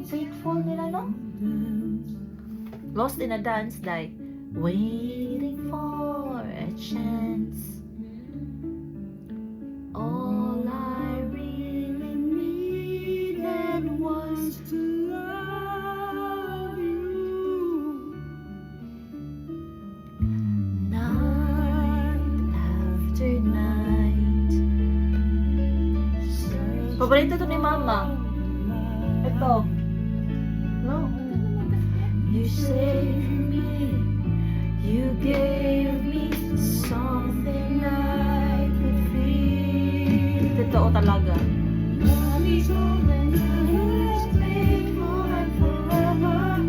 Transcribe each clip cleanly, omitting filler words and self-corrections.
faithful nila, no? Lost in a Dance, like, waiting for a chance. All I really needed was to love you. Night after night. Paborito to ni Mama. Ito. No. You saved me. You gave me something I could feel. Totoo talaga. Love is all that is faithful and forever,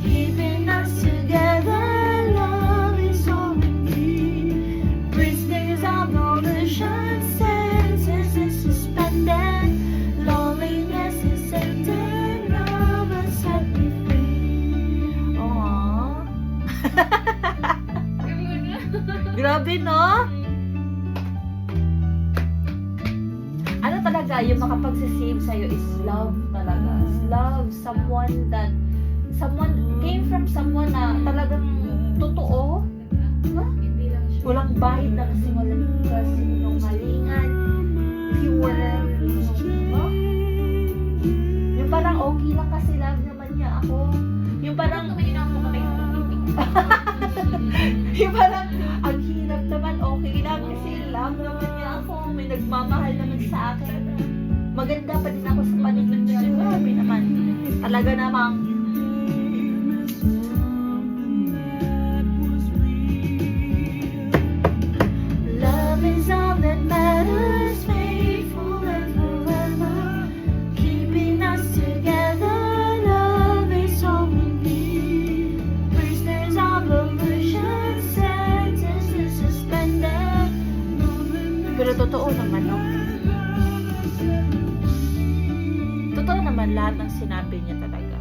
keeping us together. Love is all we need. Prisoners of ocean, senses suspended. Loneliness is ended. Love has set me free. Aww. Grabe, no? Ano talaga, yung makapagsisave sa'yo is love talaga. Love, someone came from someone na talagang totoo. No? Walang bahid na kasinungalingan. Pure. No? Yung parang okay lang kasi love naman niya ako. Yung parang yung parang ang hirap naman, okay lang kasi love naman niya ako, may nagmamahal naman sa akin, maganda pa din ako sa paningin niya. Grabe naman, talaga namang love is all that matters, faithful and forever, keeping us together. Love is all we need. Prisoners of illusion, sentences suspended. Pero totoo naman, no? Totoo naman lahat ng sinabi niya talaga.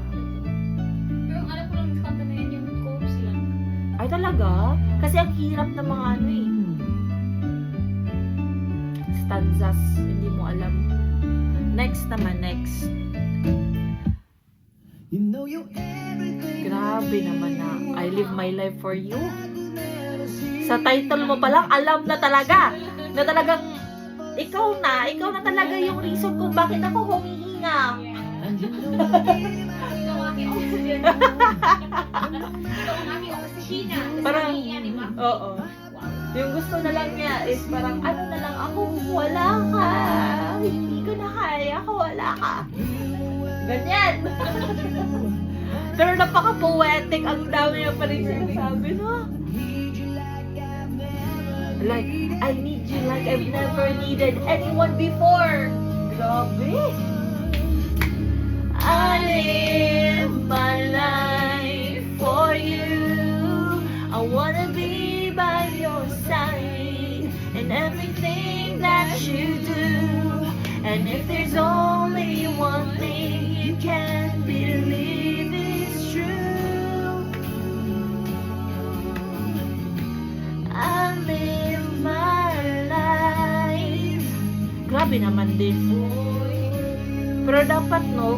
Pero ang alam ko lang sa kanta na yan, yung chorus lang. Ay talaga? Kasi ang hirap ng mga ano eh. Stanzas, hindi mo alam. Next naman, next. Grabe naman na, I live my life for you. Sa title mo pa lang, alam na talaga. Na talagang, ikaw na talaga yung reason kung bakit ako humihinga. Ikaw ang aking oxygen. Ikaw ang aking oxygen. Parang, di ba? oo. Yung gusto na lang niya is parang, ano na lang ako, wala ka. Hindi ko na kaya, wala ka. Ganyan. Pero napaka-poetic, ang dami niya pa rin sinasabi, no? Like, I need you like I've never needed anyone before. Grabe. I live my life for you. I wanna be by your side in everything that you do. And if there's only one thing you can believe is true, I live my life. Grabe naman din. Pero dapat no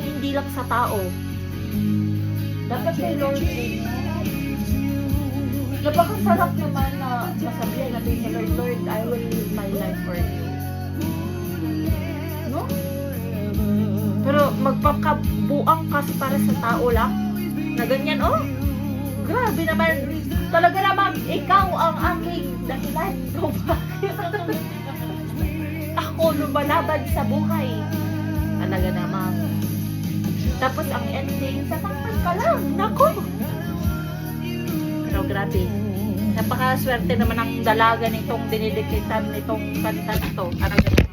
hindi lang sa tao. Dapat kay Lord din. Napakasarap naman na masabihan natin sa Lord, Lord, I will live my life for you. No? Pero magpakabuang kasi para sa tao lang, na ganyan, oh, grabe naman, talaga naman, ikaw ang aking dahilan kung bakit ako lumalaban sa buhay. Talaga naman. Tapos ang ending, sasaktan ka lang, nako. Pero grabe, napakaswerte naman ang dalaga nitong dinidikitan nitong kanta nito. Talaga naman.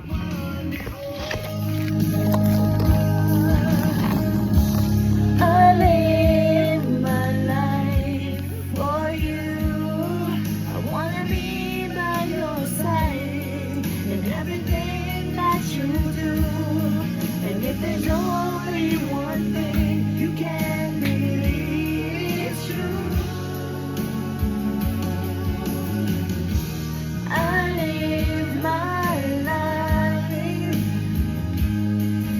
I live my life for you. I wanna be by your side in everything that you do. And if there's only one thing you can believe, it's true. I live my life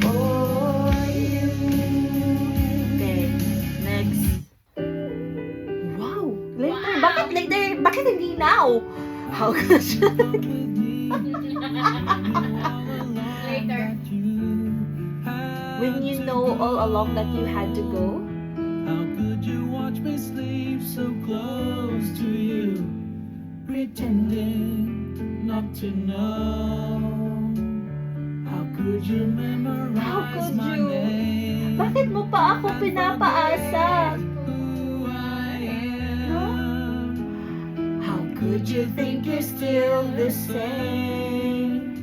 for How could you? Later. When you know all along that you had to go? How could you watch me sleep so close to you, pretending not to know? How could you memorize How could my you? name? Bakit mo pa ako pinapaasa? Who I am? How could you think you're still the same?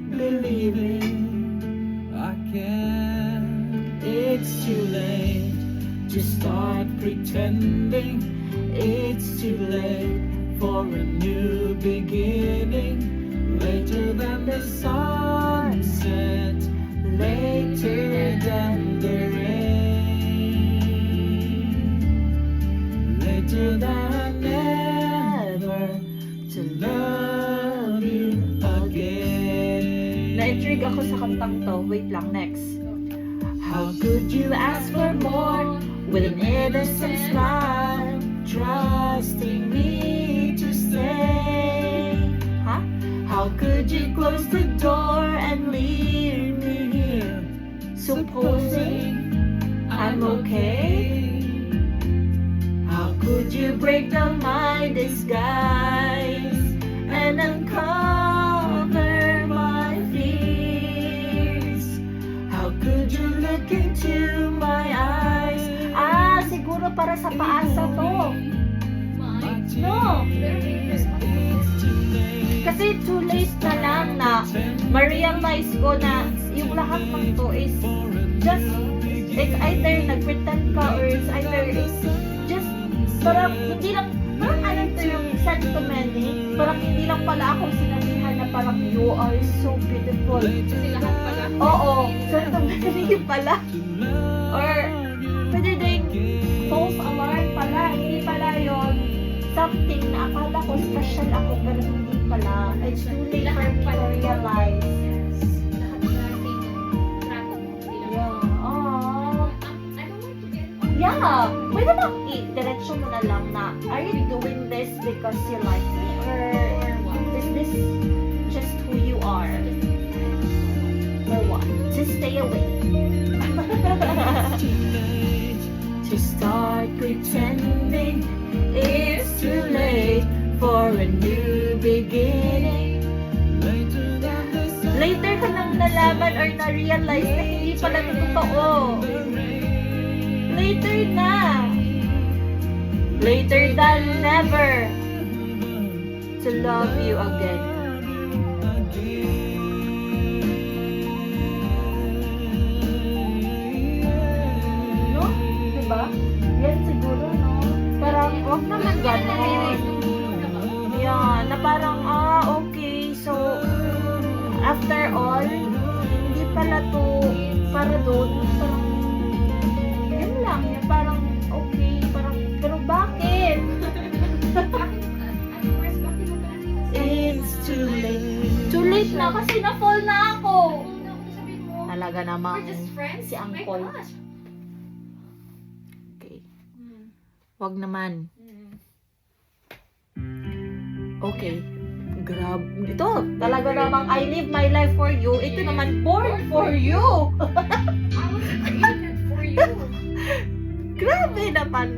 Believing I can't. it's too late. To start pretending It's too late. for a new beginning. Later than the sunset, later than the rain, later than never to love you again. Na-intrigue ako sa kantang to. Wait lang, next. How could you ask for more with an innocent smile, trusting me to stay? Huh? How could you close the door and leave me here, supposing I'm okay? How could you break down my disguise and uncover my fears? How could you look into my eyes? Siguro para sa paasa to. No. Kasi too late na lang na ma-realize ko na yung lahat ng to is just, it's either nag-pretend ka or it's either just, parang hindi lang, parang ano to yung sentiment, parang hindi lang pala ako sinabihan na parang you are so beautiful. Kasi lahat pala. Oo, sentiment pala. Or pwede ding false alarm pala, hindi pala yon something na akala ko special ako pero hindi pala. It's too late for me to realize. Lahat na same yung trato mo. Hindi lang. Yeah. Aww. I don't want to get Yeah. Pwede bang i-diretso mo na lang na are you doing this because you like me or is this just who you are? Or what? Just stay away. To start pretending it's too late for a new beginning. Later ka nang nalaman or na-realize na hindi pala ito totoo. Later na. Later than never to love you again. No? Diba? Yan siguro, no? Parang, wag naman ganon. Yeah, na parang, okay, so, after all, hindi pala to para doon, parang, yun lang, yung parang, okay, parang, pero bakit? It's too late. Too late na kasi na-fall na ako. Talaga namang We're just friends? si Oh my Uncle. gosh. Okay. Wag naman. Okay. Grab. Ito, talaga namang I live my life for you. Ito naman, born for you. I was created for you. Grabe naman.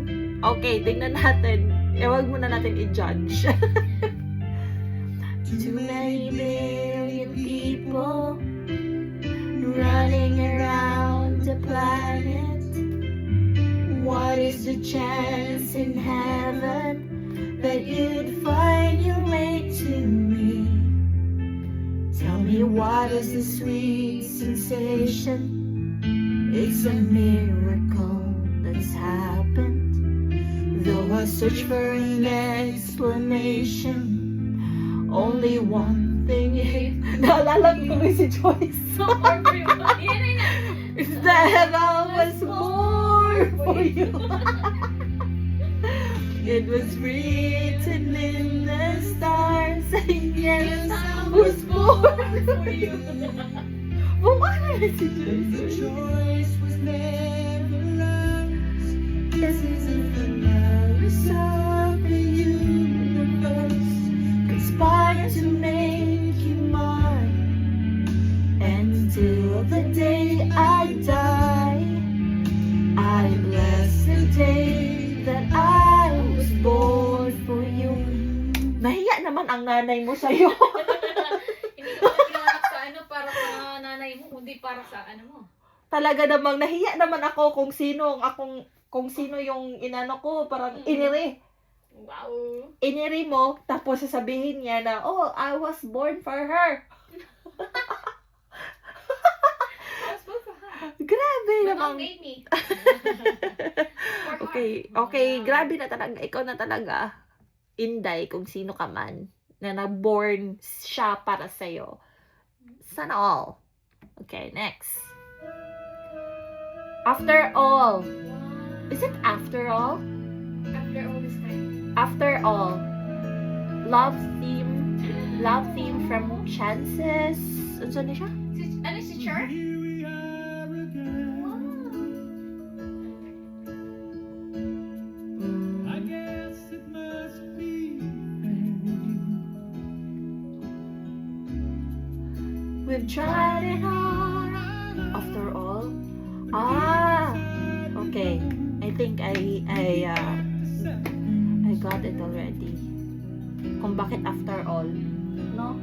Okay, tingnan natin. Wag muna natin i-judge. Too many billion people running around the planet. What is the chance in heaven that you'd find your way to me? Tell me what is the sweet sensation? It's a miracle that's happened. Though I search for an explanation, only one thing naalala ko tuloy si Joyce. So hard for you. Yan ay na. Is that I was born for you. It was written in the stars. Yes, I was born for you. Bumana na si Joyce. Choice was never ours. This is the flowers of the universe. day I die, I bless the day that I was born for you. Nahiya naman ang nanay mo sa'yo. Hindi ko pinanganak sa ano para sa nanay mo, kundi para sa ano mo. Talaga namang nahiya naman ako kung sino yung inano ko, parang iniri. Wow. Iniri mo, tapos sasabihin niya na, oh, I was born for her. Grabe My namang. mom made me. Okay, grabe na talaga. Ikaw na talaga, Inday, kung sino ka man, na na-born siya para sa'yo. Sana all. Okay, next. After all. Is it after all? After all this time. After all. Love theme from Chances. Ano na siya? Ano si Cher? Here we are again. I guess it must be. We've tried it all. After all. Okay. I think I got it already. Kung bakit after all, no?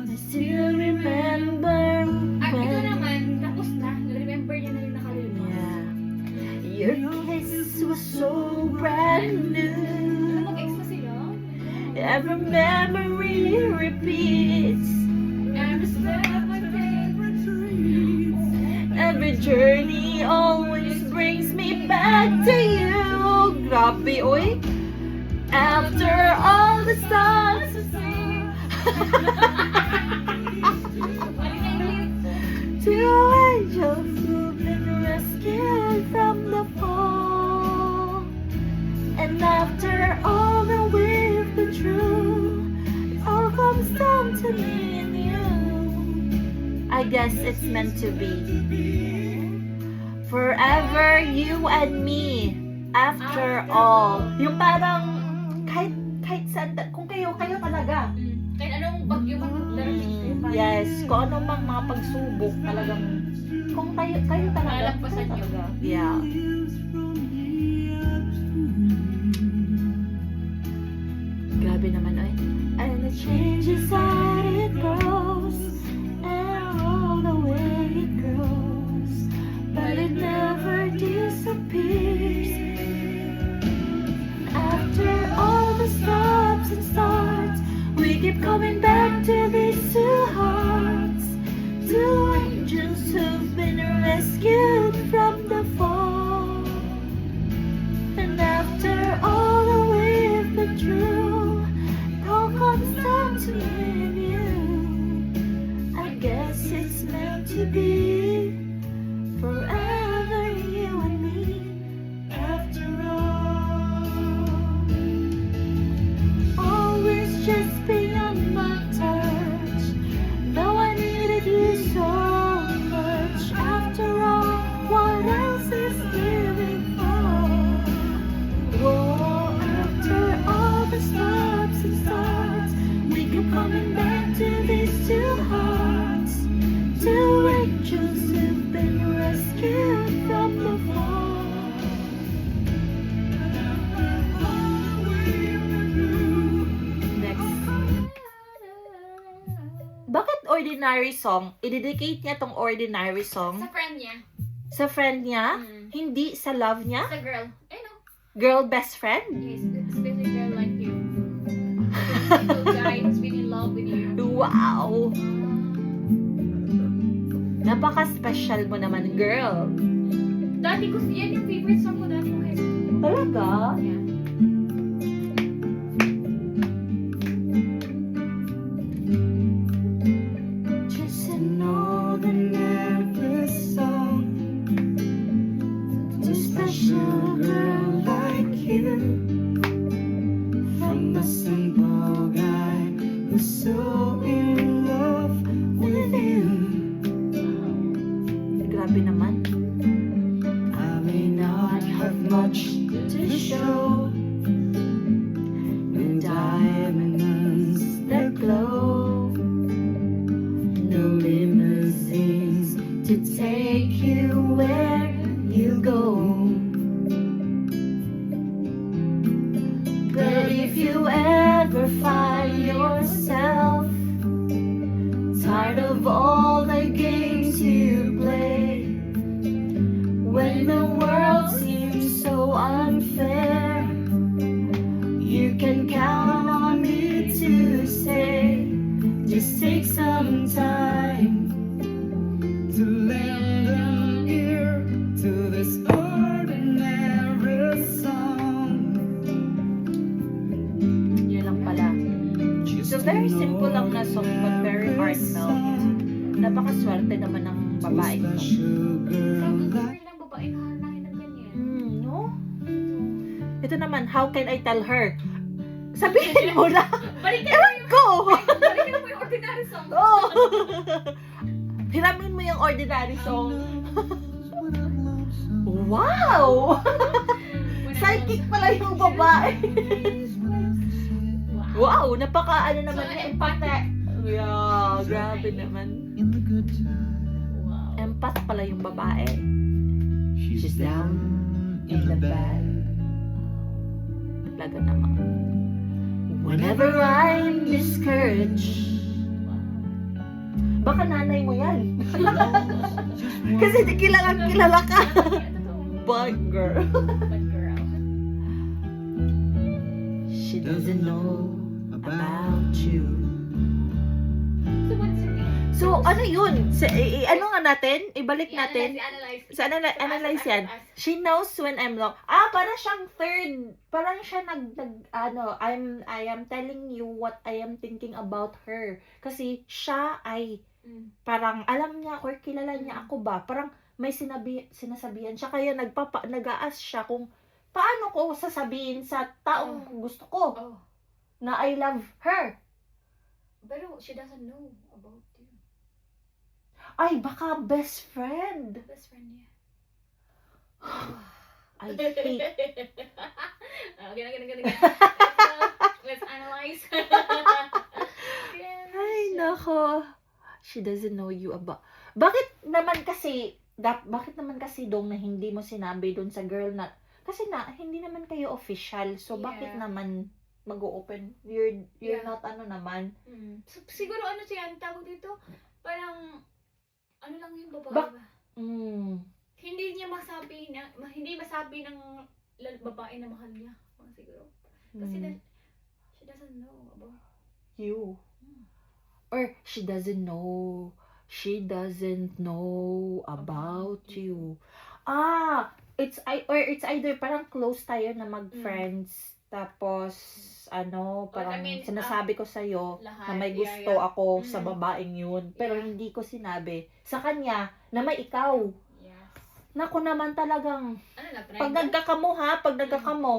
I still remember Ito naman, tapos na. Remember niya na yung nakalimutan. Yeah. Your kiss was so brand new. Mag-ex na sila? Every memory repeats. Every journey always brings me back to you. Grabe, oy. After all the stars two angels who've been rescued from the fall. And after all that we've been through, it all comes down to me and you. I guess it's meant to be. Forever you and me. After all. Yung parang kahit saan, kung kayo talaga. Kahit anong bagyo man darating kayo. Yes, kung anong mga pagsubok talagang, kung kayo talaga. Malagpasan kayo niyo. talaga. Yeah. Grabe naman, oy. And it changes as it goes, and all the way it grows, but it never disappears. After all the stops and starts, we keep coming back to these two hearts, two angels who've been rescued from the fall. And after all that we've been through, it all comes down to me and you. I guess it's meant to be. Forever you and me. After all, always just beyond my touch. Though I needed you so much. After all, what else is living for? Whoa, after all the stops and starts, we keep coming back to these two hearts, two angels who've been rescued from the fall. Next. Bakit ordinary song? I-dedicate niya tong ordinary song Sa friend niya. sa friend niya? Mm. Hindi sa love niya? Sa girl. I know. Girl best friend? Yes, especially girl like you. Single guy who's been in love with you. Wow! Napaka-special mo naman, girl. Dati ko, yan yung favorite song ko dati ko. Talaga? Yeah. Just an ordinary song to a special girl like you, from a simple guy who's so in love with you. Grabe naman. I may not have much to show, no diamonds that glow, no limousines to take you where you go. But if you ever find yourself tired of all the games you play, when the world seems so unfair, you can count on me to say, just take some time To lend an ear to this ordinary song. Yun lang pala. So very simple lang na song but very heartfelt. Napakaswerte naman ng babae to. Sabi ko rin lang babae na hanahin ng ganyan. No? Ito naman, how can I tell her? Sabihin mo na! Balikan mo yung, Go! balikan mo yung ordinary song. Oh! Hiramin mo yung ordinary song. Wow! Psychic pala yung babae. Wow! Napaka ano naman So, yung empathic. Yeah, grabe naman. In the good times, Wow. Empath pala yung babae. she's down in the bad. Talaga naman. Whenever I'm discouraged. Baka nanay mo yan. Kasi di kilalang kilala ka. Bad girl. Bad girl. She doesn't know about you. So what's your name? So, ano yun? Ano nga natin? Ibalik natin. I-analyze. So, analyze yan. She knows when I'm wrong. Parang siyang third. Parang siya I am telling you what I am thinking about her. Kasi siya ay parang alam niya or kilala niya ako ba. Parang may sinasabihan siya. Kaya nag-aas siya kung paano ko sasabihin sa taong gusto ko Oh. na I love her. Pero she doesn't know about you. Ay, baka best friend. Best friend niya. I hate. Okay, let's analyze. Ay, nako. She doesn't know you about... Bakit naman kasi dong na hindi mo sinabi dun sa girl na... Kasi hindi naman kayo official. So, bakit Yeah. naman mag-open? You're Yeah. not naman. So, siguro ano siya, ang tawag dito, parang, ano lang yung babae Bak- ba? Mm. Hindi masabi ng babae na mahal niya. Mga siguro. Kasi she doesn't know about You. Or she doesn't know. She doesn't know about you. It's either parang close tayo na mag-friends. Tapos, parang I mean, sinasabi ko sa'yo lahat, na may yeah, gusto yeah. ako sa babaeng yun. Pero Yeah. hindi ko sinabi sa kanya na may ikaw. yes. Naku naman talagang, Ano na, pag nagkakamo ha, pag nagkakamo,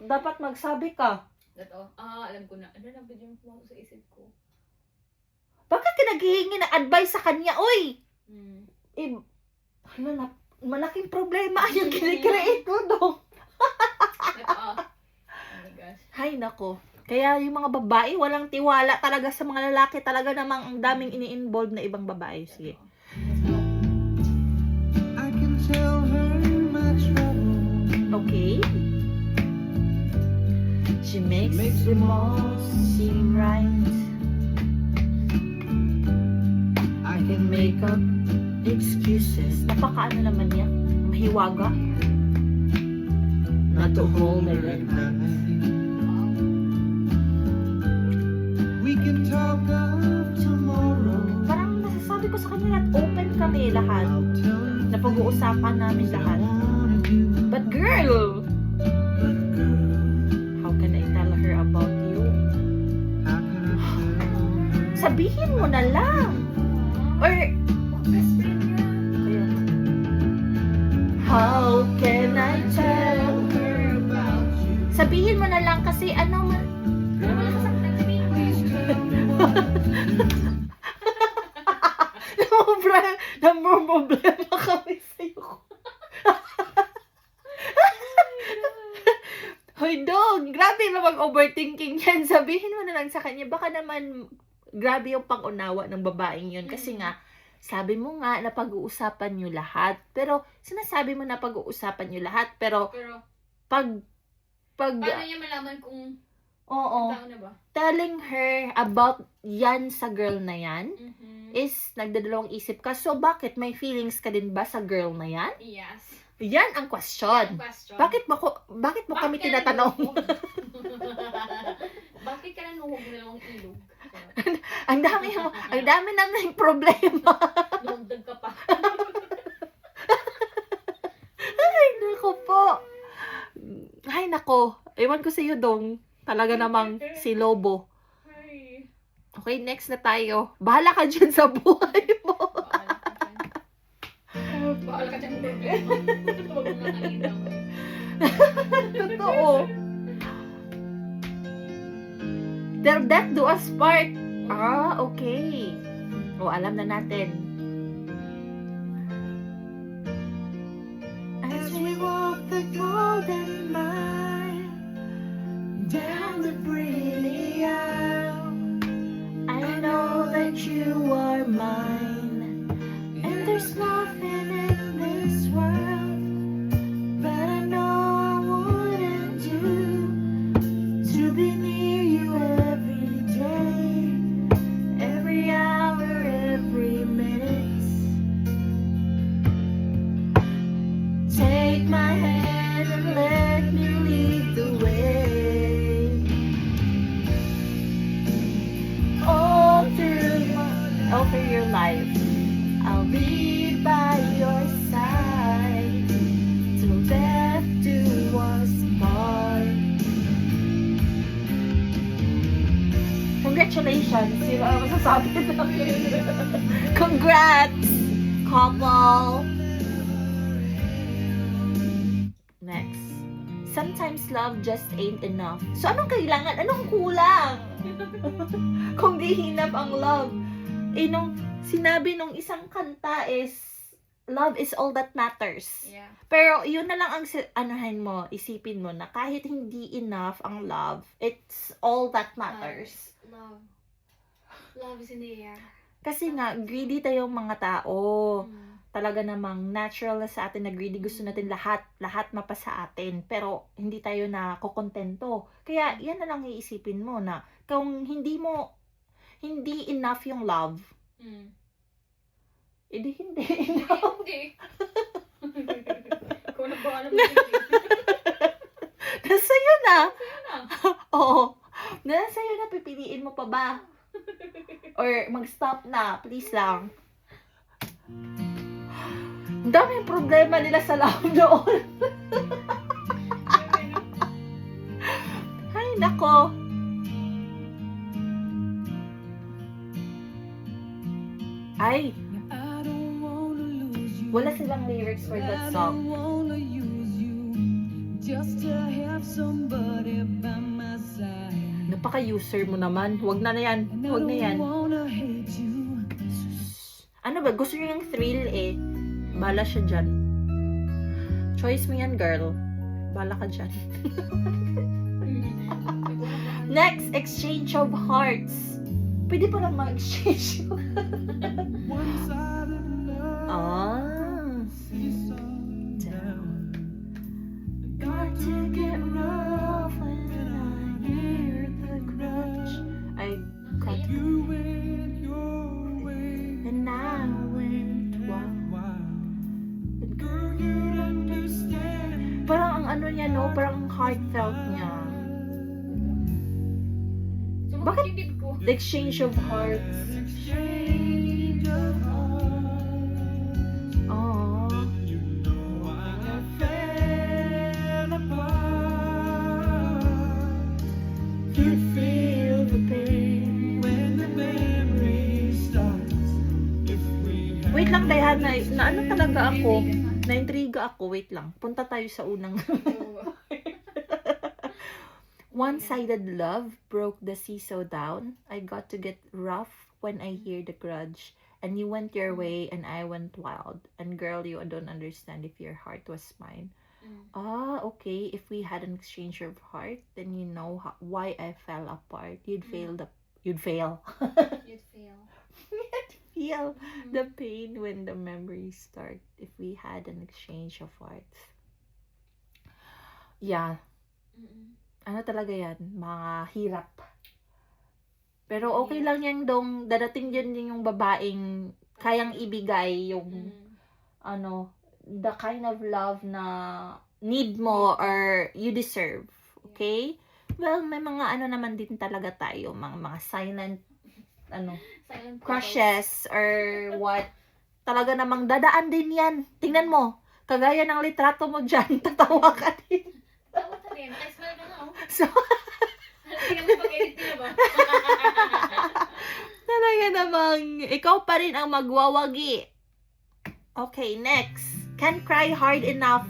dapat magsabi ka. alam ko na. Ano na ba yung pumasok sa isip ko? Bakit ka naghihingi ng advice sa kanya? Uy! Malaking problema yung kinikreate mo dong. Oh my gosh. Hay nako. Kaya yung mga babae, walang tiwala talaga sa mga lalaki. Talaga namang ang daming ini-involve na ibang babae. Sige. I can tell her my trouble. Okay. She makes them all seem right. I can make up excuses. Napaka naman niya. Mahiwaga. Not to hold her at night. We can talk of tomorrow. Parang nasasabi ko sa kanya na open kami lahat. I'll tell you Na pag-uusapan namin things I lahat. wanna do. But girl, But girl, how can I tell her about you? how can I tell her? Sabihin mo na lang. Or, Best friend niya. ayun. How can I tell her about you? Sabihin mo na lang kasi Pero wala ka saktan sabihin mo yun. namumroblema kami sa'yo. Hoy, dog! Grabe naman overthinking yan. Sabihin mo na lang sa kanya. Baka naman, grabe yung pangunawa ng babaeng yun. Kasi nga, Sabi mo nga na pag-uusapan nyo lahat. Pero, sinasabi mo na pag-uusapan nyo lahat. Pero, Pero, pag, paano niya malaman kung oo, ang tao na ba? telling her about yan sa girl na yan, Mhm. is nagdadalawang isip ka. So, bakit? May feelings ka din ba sa girl na yan? Yes. Yan ang question. Question. Bakit mo kami ka tinatanong? nanuhog? Bakit ka nanuhog na lang ang ilog? ang dami namin problema. Numagdag ka pa. Ay, nako po. Ay, nako. Ewan ko sa iyo, Dong. Talaga namang si Lobo. Ay. Okay, next na tayo. Bahala ka dyan sa buhay mo. Bahala ka dyan problema. Huwag mo nakakita mo. Totoo. Till death do us part. Ah, okay. O, alam na natin. As we walk the golden mile down the pretty aisle, I know that you are mine. and there's nothing in this world that I know I wouldn't do to be near you every day, every hour, every minute. Take my hand and let me lead the way. All through your life, I'll be by your side till death do us part. congratulations. Sino ang masasabi na? Congrats, couple. Next. Sometimes love just ain't enough. So, anong kailangan? Anong kulang? Kung di hinap ang love. Nung sinabi nung isang kanta is, love is all that matters. Yeah. Pero, yun na lang ang anuhin mo, isipin mo na kahit hindi enough ang love, it's all that matters. Love. Love is in the air. Kasi nga, greedy tayong mga tao. Mm. Talaga namang natural na sa atin na greedy. Gusto natin lahat mapasa atin. Pero, hindi tayo na kokontento. Kaya, yan na lang iisipin mo na kung hindi enough yung love, Mm. hindi enough. Hindi. Ikaw na ba alam mo hindi? Nasa iyo na. Sa'yo na. Oo. Nasa iyo na, pipiliin mo pa ba? Or mag-stop na, please lang. Ang daming problema nila sa love noon. Ay, nako. Ay, I don't wanna lose you. wala silang lyrics for that I song. don't wanna use you just to have somebody by my side. Napaka-user mo naman. Huwag na yan. And I Huwag na yan. don't wanna hate you. Ano ba? Gusto niyo yung thrill eh. Bala siya dyan. Choice mo yan, girl. Bala ka dyan. Next, exchange of hearts. Pwede pa lang mag-exchange. One side of love. Ah. Seesaw down. Got to get rough when I hear the grudge. I got You went your way. and I went wild. Wild. Girl, you'd understand. Parang ang ano niya, no? Parang ang heartfelt niya. Bakit? Sumakit yung dib ko. The exchange of hearts. Exchange of hearts. Oh. You know I fell apart. You feel the pain when the memory starts. If we had Wait lang, Dayan. Na ano talaga ako? Na-intriga ako. Wait lang. Punta tayo sa unang. One-sided love broke the seesaw down. I got to get rough when I hear the grudge. And you went your way and I went wild. And girl, you don't understand if your heart was mine. Ah, okay. If we had an exchange of heart, then you know why I fell apart. You'd fail. You'd fail. feel the pain when the memories start if we had an exchange of hearts. Yeah. Mm-mm. Ano talaga yan? Mga hirap. Pero okay lang yan dong dadating din yung babaeng kayang ibigay yung Mm. the kind of love na need mo or you deserve. Okay? Well, may mga naman din talaga tayo, mga silent Silent crushes or what. Talaga namang dadaan din yan. Tingnan mo, kagaya ng litrato mo dyan, tatawa ka din. Tawa ka din. Ay, smile ka na, oh. So, Tingnan mo pag-edit niya ba? talaga namang ikaw pa rin ang magwawagi. Okay, next. Can't cry hard enough.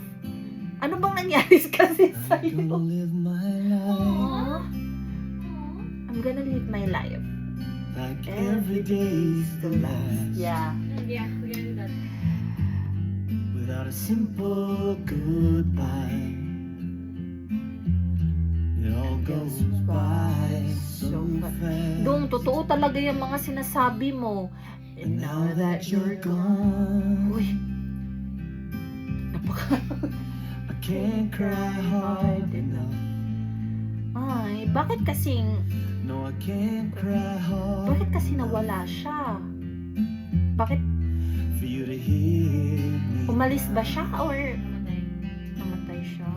Ano bang nangyari kasi I'm sa'yo? gonna live my life Aww. I'm gonna live my life. like every day's the last. Yeah. Yeah, we're gonna do that. Without a simple goodbye. It all goes by so fast. Dong, totoo talaga yung mga sinasabi mo. And now that you're gone, Uy. Napaka... I can't cry hard enough. Ay, bakit kasing... No, I can't cry hard Bakit kasi nawala siya? Bakit for you to hear me. umalis ba siya or Namatay. namatay siya?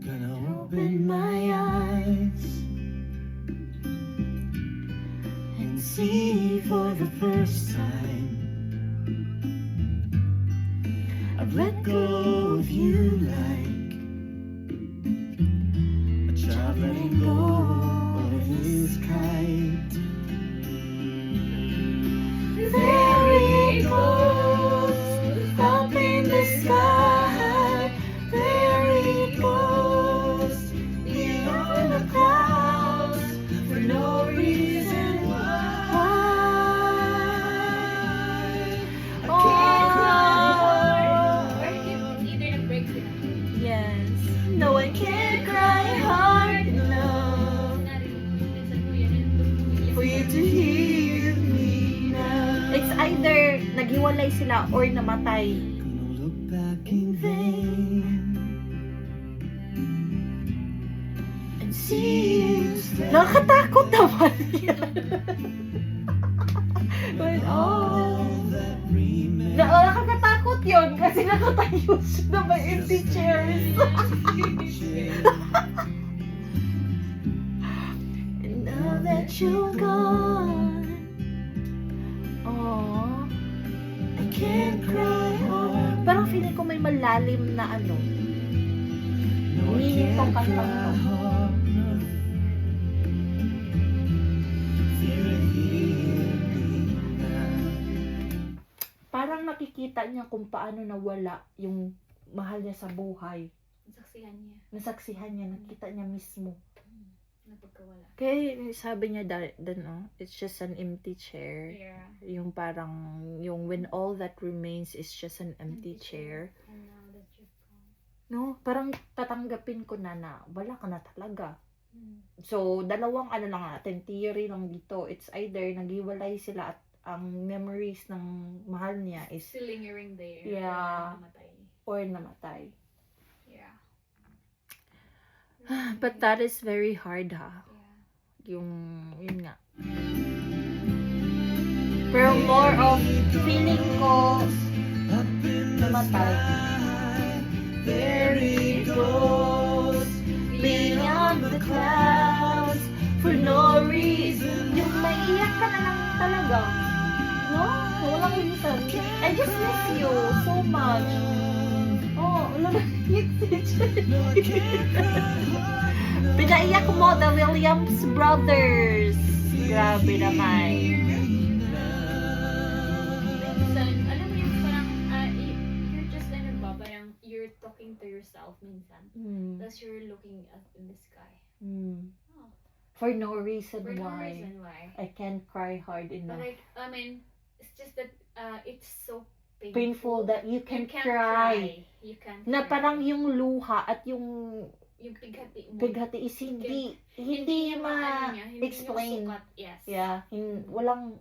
Gonna open my eyes and see for the first time. I've let go of you like a child letting go of his kite. There it goes, up in the sky. There it goes, beyond the clouds, for no reason why. I can't cry. Or it's either nag-break sila. Yes. No, I can't cry hard enough Minsan ko yan. for you to hear me now. It's either naghiwalay sila or namatay. Gonna look back in vain and see you stand. Nakakatakot naman yan. When all that remains. nakakatakot yun kasi nakatayo siya na may empty chairs. And now that you're gone, oh, I can't cry hard. parang feeling ko may malalim na No, I meaning tong can't kantang cry to. hard enough for you to hear me now. Parang nakikita niya kung paano nawala yung mahal niya sa buhay. Saksihan niya. Nasaksihan niya, nakita niya mismo. Napagkawala. Kaya sabi niya it's just an empty chair. Yeah. Yung parang, yung when all that remains is just an empty chair. And now that you're gone. No, parang tatanggapin ko na wala ka na talaga. Hmm. So, dalawang lang natin, theory lang dito. It's either naghiwalay sila at ang memories ng mahal niya is Still lingering there. Yeah. Namatay. or namatay. Yeah. But that is very hard ha. Yeah. Yun nga. Pero more of feeling ko Up in the namatay. sky, there it goes, Beyond the clouds for no reason. Yung maiiyak ka na lang talaga. No? Walang reason. I just miss you so much. Oh, wala na No, I can't cry hard enough. Pinaiyak mo the Williams Brothers. Grabe naman. Minsan, alam mo yung parang, you're just parang you're talking to yourself minsan. Tapos you're looking up in the sky. Oh, For no reason for no why. reason why. I can't cry hard But enough. like, I mean, it's just that it's so Painful that you You can can't cry. You can't Na cry. parang yung luha at yung yung pighati mo. pighati is hindi niya maano niya, hindi niya ma-explain. sukat. Yes. Yeah, walang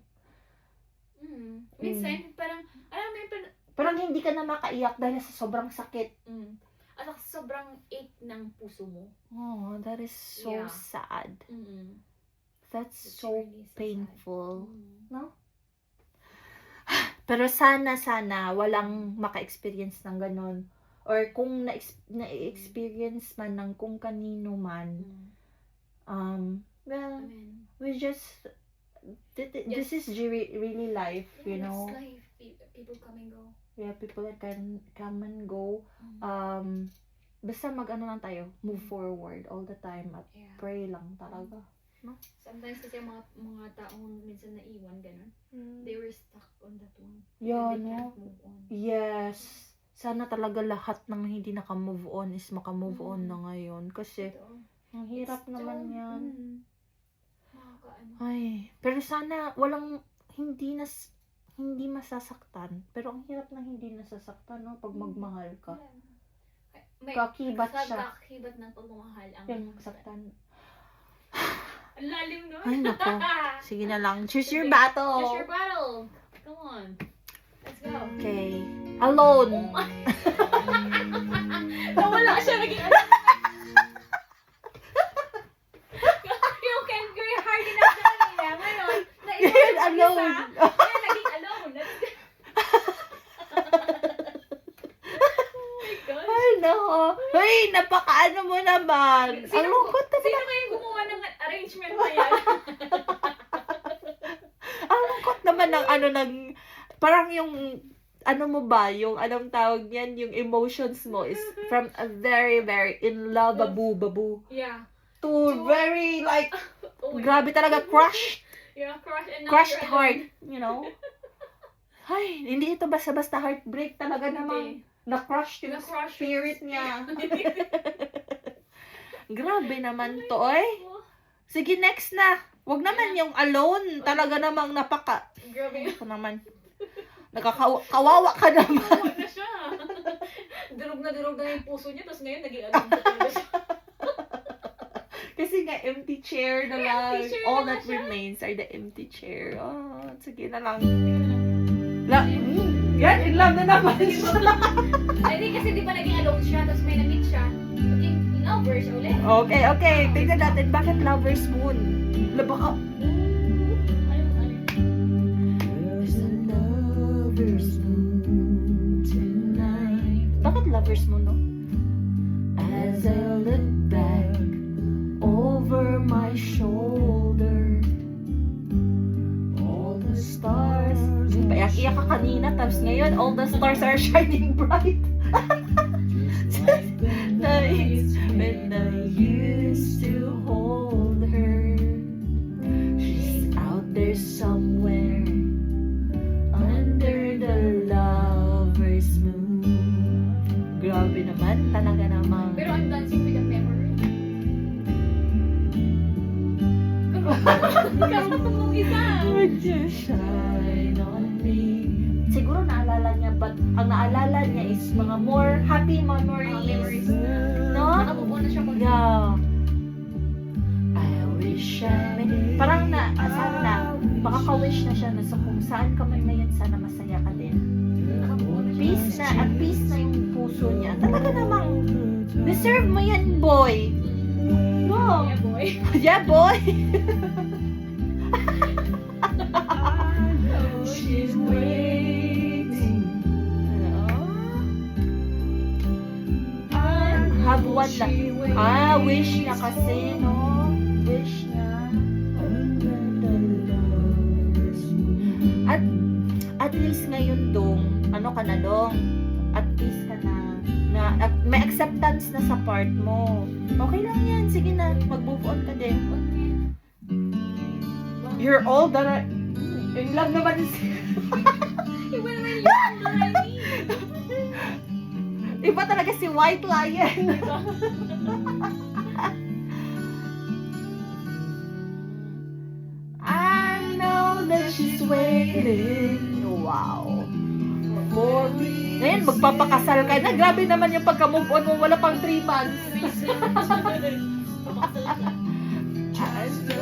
Minsan, parang, alam mo yun, Parang hindi ka na makaiyak dahil sa sobrang sakit. at sobrang ache ng puso mo. Oh, that is so Yeah. sad. That's It's so really sad. painful. Pero sana walang maka-experience ng ganun. Or kung na-experience man ng kung kanino man, well, Amen. we just, this is really life, you Yeah, know? it's life. People come and go. Yeah, people that can come and go. Basta mag-ano lang tayo, move forward all the time at Yeah. pray lang talaga. Sometimes kasi ang mga taong minsan naiwan, ganun. They were stuck on that one. Yeah, They no? can't move on. Yes. Sana talaga lahat ng hindi naka-move on is maka-move on na ngayon. Kasi, Ito. ang hirap It's naman so- yan. Nakakaano. Ay, pero sana walang hindi masasaktan. Pero ang hirap na hindi nasasaktan, no? Pag magmahal ka. May Kakibat siya. kakibat ng pagmamahal ang Yung saktan. Ang lalim nun. Ay, nako. Sige na lang. Choose your battle. Choose your battle. Come on. Let's go. Okay. Alone. Nawala siya. Naging ano. Yung can't go hard enough na kanina. Ngayon, You're alone. Kaya naging alone. Oh my gosh. Ay, nako. Ay, napakaano mo naman. Ang lungkot Sino naman. kaya gumawa ng arrangement na yan? Ang lungkot naman ng parang yung, ano mo ba, yung anong tawag niyan, yung emotions mo is from a very, very in love, babu, Yeah. to very, like, Oh my grabe talaga, crushed Yeah, crush and now crushed you're heart, alone. you know? Ay, hindi ito basta-basta heartbreak talaga naman. Na-crush yung Na-crush spirit yung niya. Grabe naman to, oy. Sige, next na. Wag naman yung alone. Talaga namang Grabe. Ako naman. Kawawa ka naman. Kawawa na siya. Durog na yung puso niya, tapos ngayon naging alone na talaga siya. Kasi nga, empty chair na lang. Empty chair All na that siya. remains are the empty chair. Oh, sige na lang. Yan, in love na naman siya. Ay, di kasi di ba naging alone siya, tapos may na-meet siya. Naging lovers ulit. Okay. Tingnan natin, bakit Lover's Moon? Baka, There's a lover's moon tonight. Bakit Lover's Moon, no? As I look back over my shoulder, all the stars. Iyak ka kanina, tapos ngayon, all the stars are shining bright. Nights when I used to hold her, she's out there somewhere under the lover's moon. Grabe naman, talaga naman. Pero I'm dancing with a memory. Karunong mong isa. Would you shine on me? Siguro naalala niya, but ang naalala niya is mga more happy memories. Memories na. No? Nakabubuo na siya pag Yeah. I wish I may. Parang sana, makaka-wish na siya na sa kung saan ka man ngayon, sana masaya ka din. nakabuo na siya. Peace na, at peace na yung puso niya. Talaga namang, deserve mo yan, boy. No. Yeah, boy. Yeah, boy. She's waiting. Have one lang. Wish niya kasi, no? Wish niya. At least ngayon, Dong, ano ka na, Dong? At least ka na may acceptance na sa part mo. Okay lang yan. Sige na, mag-move on ka din. You're all that in love naman Iba naman yung already. Iba talaga si White Lion. I know that she's waiting. Wow. For me. Ngayon, magpapakasal ka na. Grabe naman yung pagka-move on mo. Wala pang 3 months.